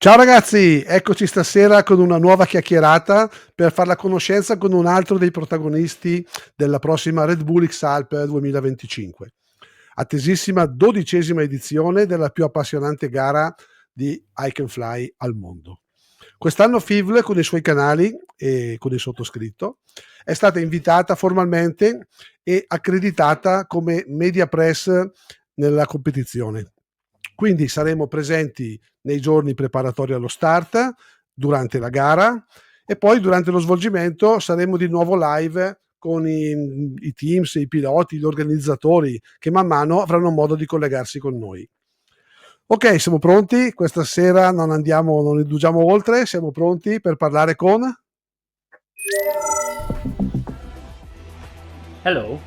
Ciao ragazzi, eccoci stasera con una nuova chiacchierata per fare la conoscenza con un altro dei protagonisti della prossima Red Bull XAlps 2025. Attesissima 12ª edizione della più appassionante gara di Hike and Fly al mondo. Quest'anno FIVL con i suoi canali e con il sottoscritto è stata invitata formalmente e accreditata come media press nella competizione. Quindi saremo presenti nei giorni preparatori allo start, durante la gara e poi durante lo svolgimento saremo di nuovo live con i teams, i piloti, gli organizzatori che man mano avranno modo di collegarsi con noi. Ok, siamo pronti? Questa sera non indugiamo oltre, siamo pronti per parlare con... Hello,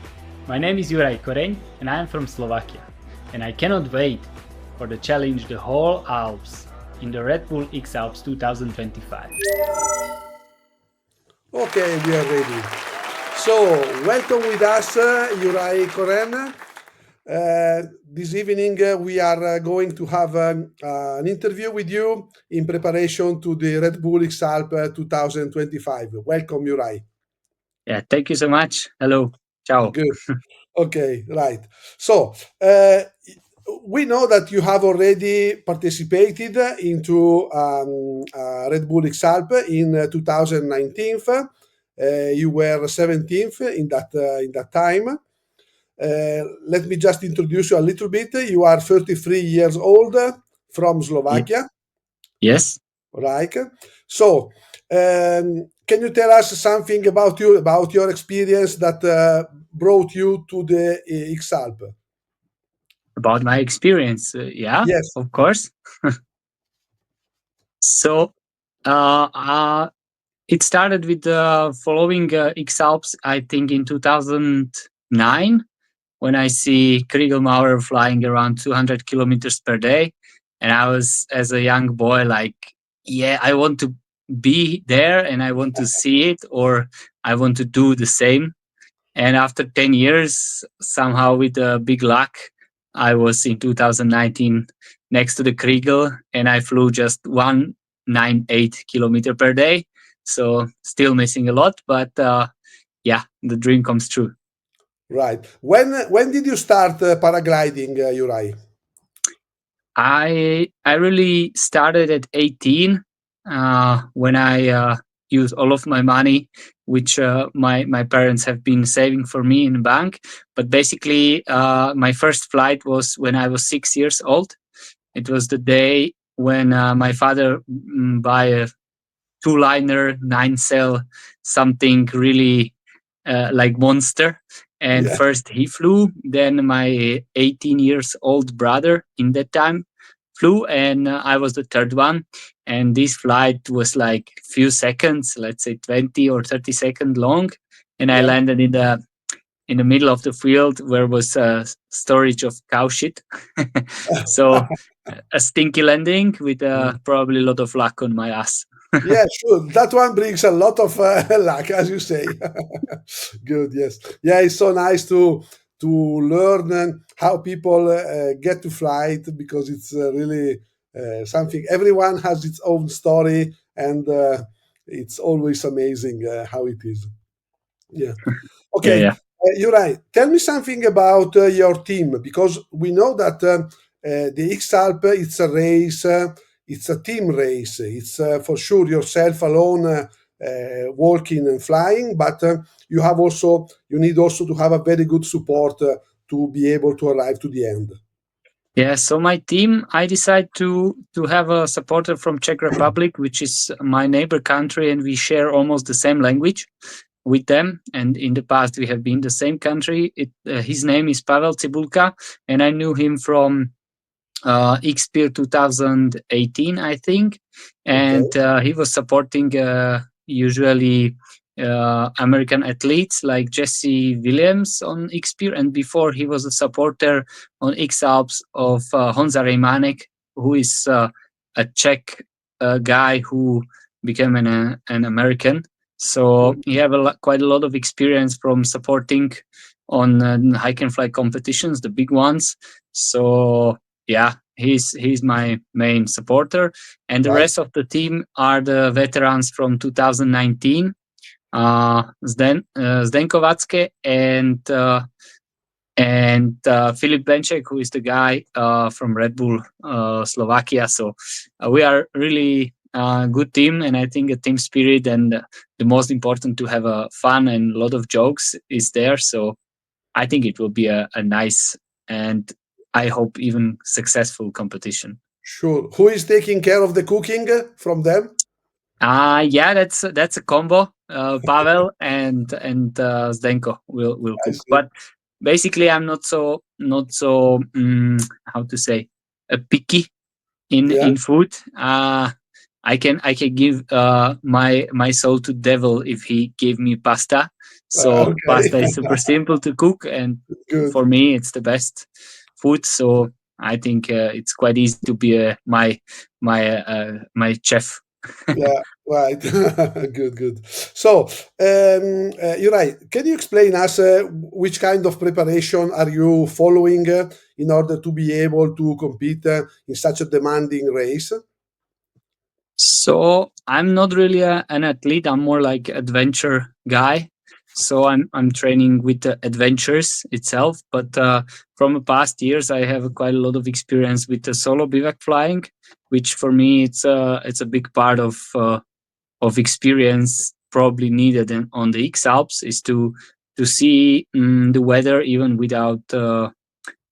my name is Juraj Koren and I am from Slovakia, and I cannot wait for the challenge the whole Alps in the Red Bull XAlps 2025. Okay, we are ready. So, welcome with us, Juraj Koren. This evening we are going to have an interview with you in preparation to the Red Bull XAlps 2025. Welcome, Juraj. Yeah, thank you so much. Hello. Ciao. Good. Okay, right. So, we know that you have already participated into Red Bull XAlps in 2019. You were 17th in that time. Let me just introduce you a little bit. You are 33 years old from Slovakia. Yes. Right. So, can you tell us something about you, about your experience that brought you to the XAlps? About my experience, yeah, Yes. of course. So, it started with following XAlps, I think, in 2009, when I see Kriegelmauer flying around 200 kilometers per day. And I was, as a young boy, like, yeah, I want to be there and I want to see it, or I want to do the same. And after 10 years, somehow with big luck, I was in 2019 next to the Kriegel and I flew just 198 kilometer per day. So still missing a lot, but yeah, the dream comes true. Right. When did you start paragliding, Juraj? I really started at 18 when I used all of my money, which my parents have been saving for me in the bank. But basically, my first flight was when I was 6 years old. It was the day when my father buy a two-liner 9-cell, something really like monster. And Yeah. first he flew, then my 18 years old brother in that time flew, and I was the third one. And this flight was like few seconds, let's say 20 or 30 seconds long. And I Yeah. landed in the middle of the field where was storage of cow shit. So a stinky landing with probably a lot of luck on my ass. Yeah, sure. That one brings a lot of luck, as you say. Good. Yes. Yeah, it's so nice to learn how people get to fly it, because it's really something. Everyone has its own story, and it's always amazing how it is. Yeah. Okay. Yeah. You're right. Tell me something about your team, because we know that the XAlp, it's a race. It's a team race. It's for sure yourself alone walking and flying, but you need also to have a very good support to be able to arrive to the end. Yeah, so my team, I decided to have a supporter from Czech Republic, which is my neighbor country, and we share almost the same language with them. And in the past, we have been the same country. His name is Pavel Cibulka, and I knew him from XPIR 2018, I think. And he was supporting usually American athletes like Jesse Williams on XPIR, and before he was a supporter on XAlps of Honza Rejmanek, who is a Czech guy who became an American. So he have quite a lot of experience from supporting on hike and fly competitions, the big ones. So yeah, he's my main supporter, and the Right. rest of the team are the veterans from 2019, Zdenko Vacke and Filip Benček, who is the guy from Red Bull Slovakia. So we are really a good team, and I think a team spirit and the most important to have a fun and a lot of jokes is there. So I think it will be a nice and I hope even successful competition. Sure. Who is taking care of the cooking from them? Yeah, that's a combo. Pavel and Zdenko will I cook, see. but basically I'm not so how to say picky Yeah. in food. I can give my soul to devil if he gave me pasta. So Okay. pasta is super simple to cook, and Good. for me it's the best food. So I think it's quite easy to be my chef. Yeah. Right. Good. Good. So, you're right. Can you explain us which kind of preparation are you following in order to be able to compete in such a demanding race? So I'm not really an athlete. I'm more like adventure guy. So I'm training with the adventures itself. But from the past years, I have quite a lot of experience with the solo bivouac flying, which for me it's a big part of experience probably needed on the XAlps is to see the weather even without the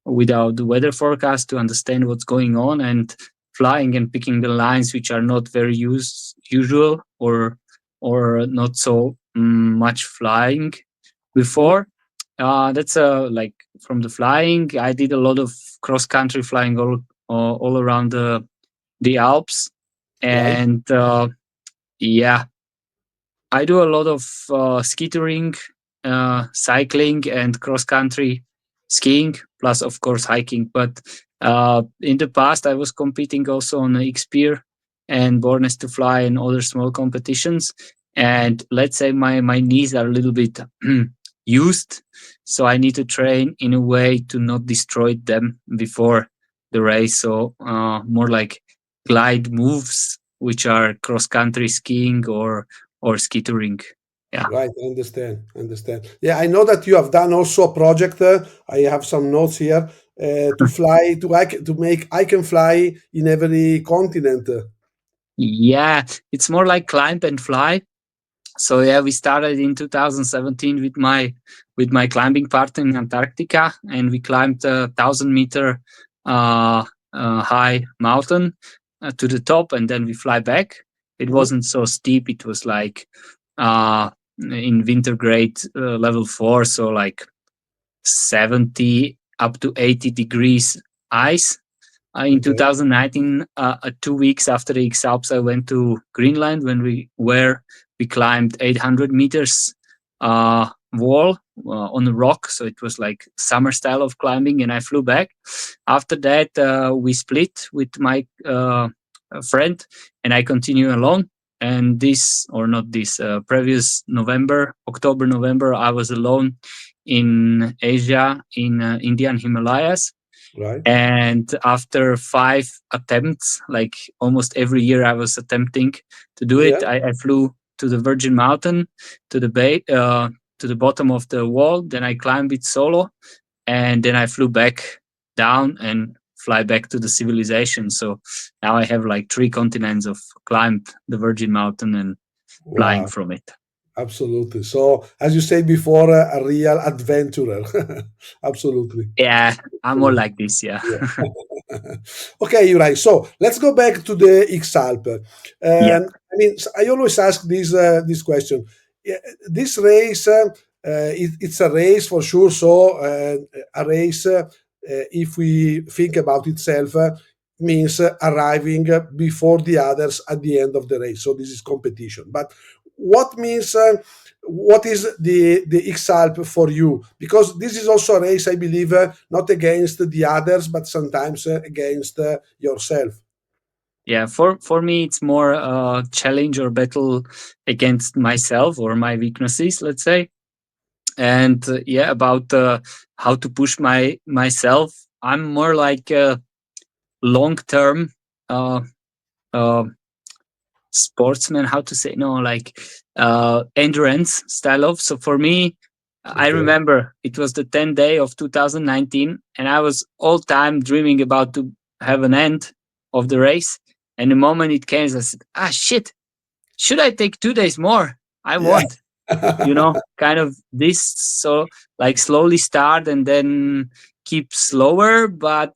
weather forecast, to understand what's going on, and flying and picking the lines which are not very usual or not so much flying before. That's like from the flying. I did a lot of cross country flying all around the Alps, Right. and yeah, I do a lot of skittering, cycling, and cross country skiing, plus of course hiking. But in the past, I was competing also on Xpeer and Bornes to Fly and other small competitions. And let's say my knees are a little bit used, so I need to train in a way to not destroy them before the race. So more like glide moves, which are cross country skiing or skittering. Yeah. Right, I understand. Understand. Yeah, I know that you have done also a project. I have some notes here to fly to make I can fly in every continent. Yeah, it's more like climb and fly. So yeah, we started in 2017 with my climbing partner in Antarctica, and we climbed a 1,000 meter high mountain to the top, and then we fly back. It Mhm. wasn't so steep. It was like uh, in winter grade level 4, so like 70 up to 80 degrees ice. In Okay. 2019, 2 weeks after the XAlps, I went to Greenland where we climbed 800 meters wall on a rock. So it was like summer style of climbing, and I flew back. After that, we split with my friend, and I continue alone. And previous October, November, I was alone in Asia, in Indian Himalayas. Right. And after 5 attempts, like almost every year I was attempting to do Yeah. it, I flew to the Virgin Mountain, to the to the bottom of the wall. Then I climbed it solo, and then I flew back down and fly back to the civilization. So now I have like 3 continents of climbed the Virgin Mountain and flying Wow. from it. Absolutely. So, as you said before, a real adventurer. Absolutely. Yeah, I'm more Absolutely. like this. Yeah. Yeah. Okay, you're right. So let's go back to the XAlp. Yeah. I mean, I always ask this question. Yeah, this race, it's a race for sure. So a race, if we think about itself, means arriving before the others at the end of the race. So this is competition. But what means? What is the XAlp for you? Because this is also a race, I believe, not against the others, but sometimes against yourself. Yeah, for me it's more a challenge or battle against myself or my weaknesses, let's say. And yeah, about how to push myself, I'm more like long-term sportsman, how to say, no, like endurance style of. So for me, I remember it was the 10th day of 2019, and I was all time dreaming about to have an end of the race. And the moment it came, I said, shit, should I take 2 days more? I won't. Kind of this. So like slowly start and then keep slower, but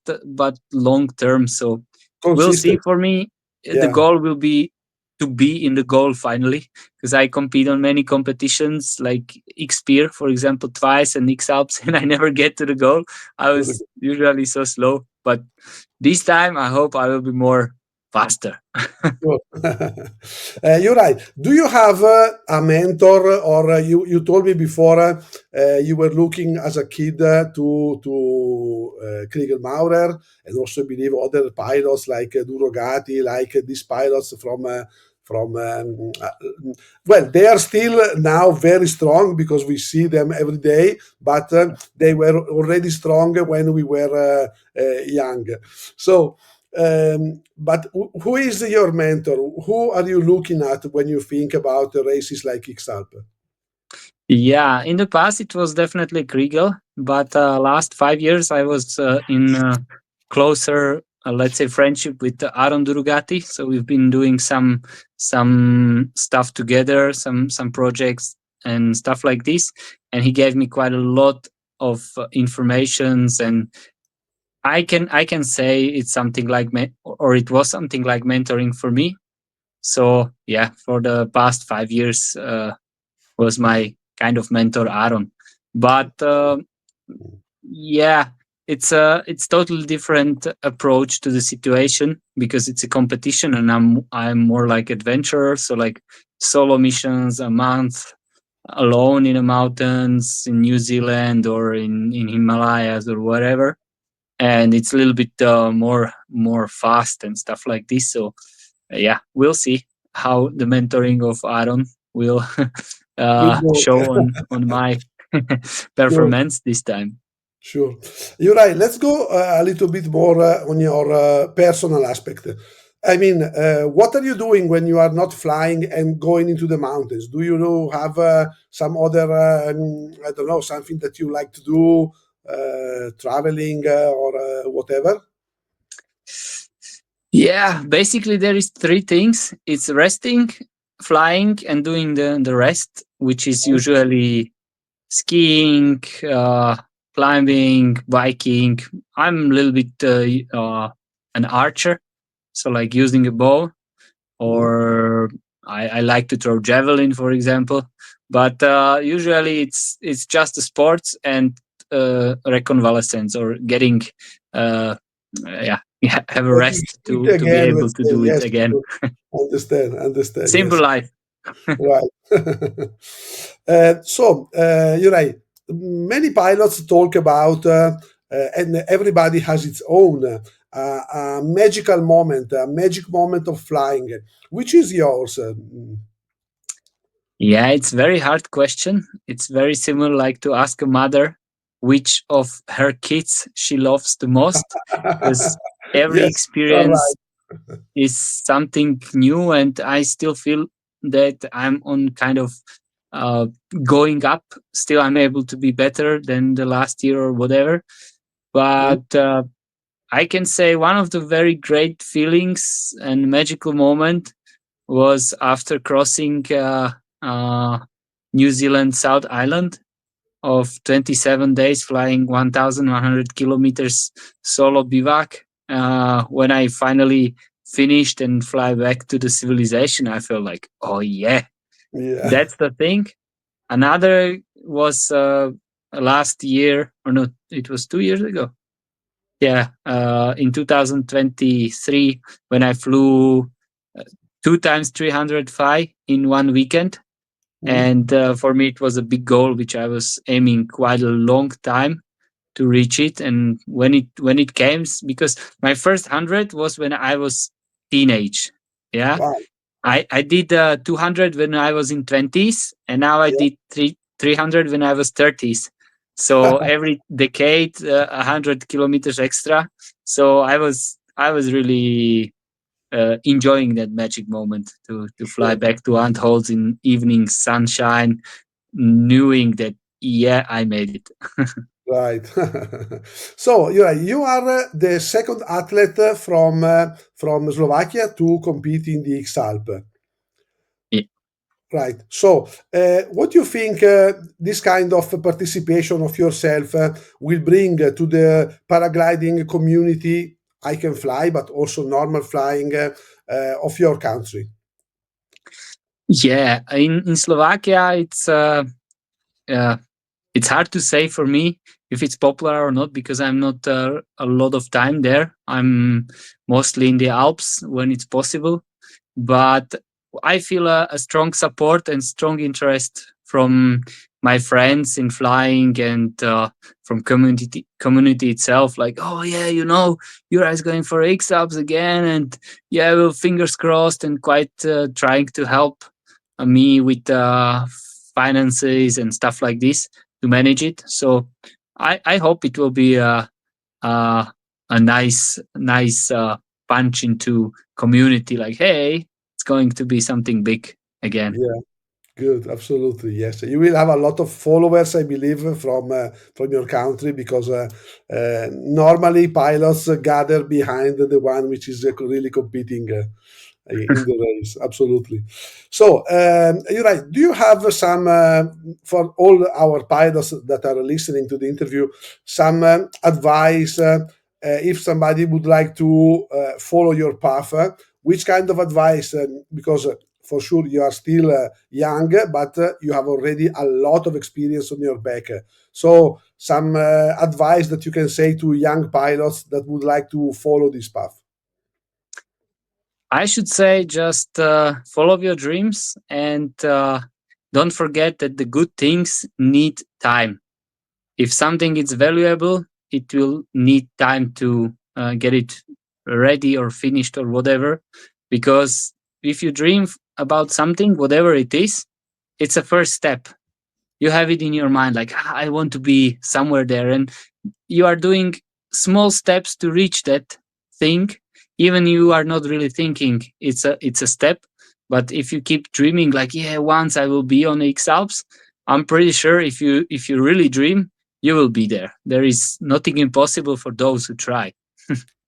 long term. So we'll see. Consistent. For me, the goal will be to be in the goal finally, because I compete on many competitions like Xpeer, for example, twice, and XAlps, and I never get to the goal. I was usually so slow, but this time I hope I will be more faster. You're right. Do you have a mentor, or you told me before you were looking as a kid to Kriegel Maurer, and also believe other pilots like Durogati, like these pilots from well, they are still now very strong because we see them every day, but they were already strong when we were young. So but who is your mentor? Who are you looking at when you think about races like XAlps? Yeah, in the past it was definitely Kriegel, but last 5 years I was in closer, let's say, friendship with Aaron Durugati. So we've been doing some stuff together, some projects and stuff like this, and he gave me quite a lot of informations, and I can say it's something like or it was something like mentoring for me. So yeah, for the past 5 years was my kind of mentor, Aaron. But yeah, it's totally different approach to the situation, because it's a competition and I'm more like adventurer. So like solo missions a month alone in the mountains in New Zealand or in Himalayas or whatever, and it's a little bit more fast and stuff like this. So yeah, we'll see how the mentoring of Aaron will show on my performance this time. Sure. You're right. Let's go a little bit more on your personal aspect. I mean, what are you doing when you are not flying and going into the mountains? Do you have some other, I don't know, something that you like to do, traveling or whatever? Yeah, basically there is three things. It's resting, flying, and doing the rest, which is usually skiing, climbing, biking. I'm a little bit an archer, so like using a bow, or I like to throw javelin, for example. But usually it's just the sports and reconvalescence, or getting yeah, have a rest It to be again, able let's to say, do it yes. again. Understand, Simple yes. life. Right. You're right. Many pilots talk about, and everybody has its own a magical moment, a magic moment of flying. Which is yours? Yeah, it's very hard question. It's very similar like to ask a mother which of her kids she loves the most, because every Yes, you're experience right. is something new, and I still feel that I'm on kind of uh, going up. Still, I'm able to be better than the last year or whatever. But I can say one of the very great feelings and magical moment was after crossing New Zealand South Island of 27 days, flying 1,100 kilometers solo bivouac. When I finally finished and fly back to the civilization, I felt like, oh yeah, Yeah. that's the thing. Another was last year, or no, it was 2 years ago. Yeah, in 2023, when I flew 2 times 305 in one weekend. And for me, it was a big goal, which I was aiming quite a long time to reach it. And when it came, because my first 100 was when I was teenage. Yeah, Wow. I did 200 when I was in 20s, and now I Yeah. did 300 when I was 30s. So every decade, 100 kilometers extra. So I was I was really enjoying that magic moment to fly back to Antholz in evening sunshine, knowing that I made it. Right. So you are the second athlete from Slovakia to compete in the XAlp. Yeah. Right. So, what do you think this kind of participation of yourself will bring to the paragliding community? I can fly, but also normal flying of your country. Yeah, in Slovakia, it's hard to say for me if it's popular or not, because I'm not a lot of time there. I'm mostly in the Alps when it's possible, but I feel a strong support and strong interest from my friends in flying, and from community itself. Like, oh yeah, you're guys going for XAlps again, and yeah, well, fingers crossed, and quite trying to help me with finances and stuff like this to manage it. So I hope it will be a nice punch into community. Like, hey, it's going to be something big again. Yeah, good. Absolutely, yes. You will have a lot of followers, I believe, from your country, because normally pilots gather behind the one which is really competing in the race. Absolutely. So, you're right. Do you have some, for all our pilots that are listening to the interview, some advice if somebody would like to follow your path? Which kind of advice? Because for sure you are still young, but you have already a lot of experience on your back. So, some advice that you can say to young pilots that would like to follow this path? I should say just follow your dreams, and don't forget that the good things need time. If something is valuable, it will need time to get it ready or finished or whatever. Because if you dream about something, whatever it is, it's a first step. You have it in your mind, like, I want to be somewhere there, and you are doing small steps to reach that thing. Even you are not really thinking it's a step, but if you keep dreaming, like, yeah, once I will be on XAlps, I'm pretty sure if you really dream, you will be there. There is nothing impossible for those who try.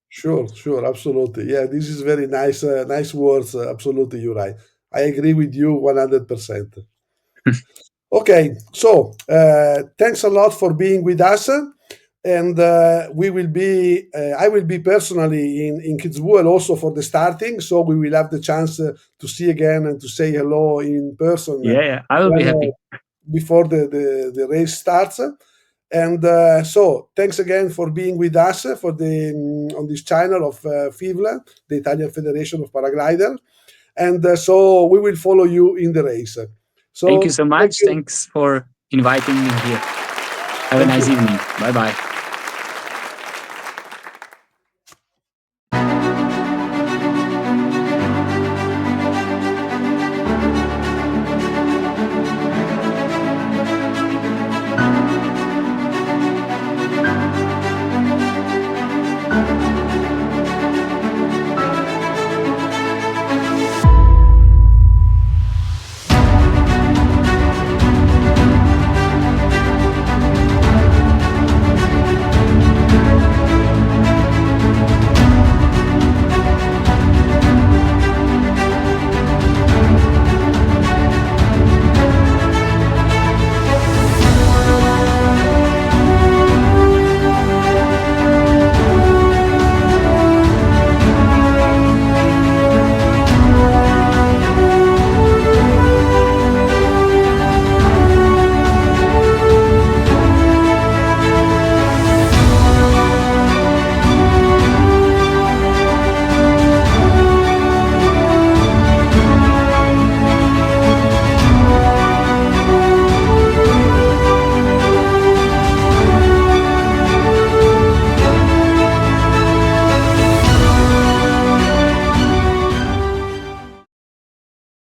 Sure, sure, absolutely. Yeah, this is very nice, nice words. Absolutely, you're right. I agree with you 100%. Okay, so thanks a lot for being with us, and we will be. I will be personally in Kitzbühel also for the starting, so we will have the chance to see again and to say hello in person Yeah, I will be when, happy. before the race starts. And so, thanks again for being with us for the on this channel of FIVL, the Italian Federation of Paraglider. And so we will follow you in the race. Thank you So so thank much. you. Thanks for inviting me here. Have a Thank nice you. evening. Bye bye.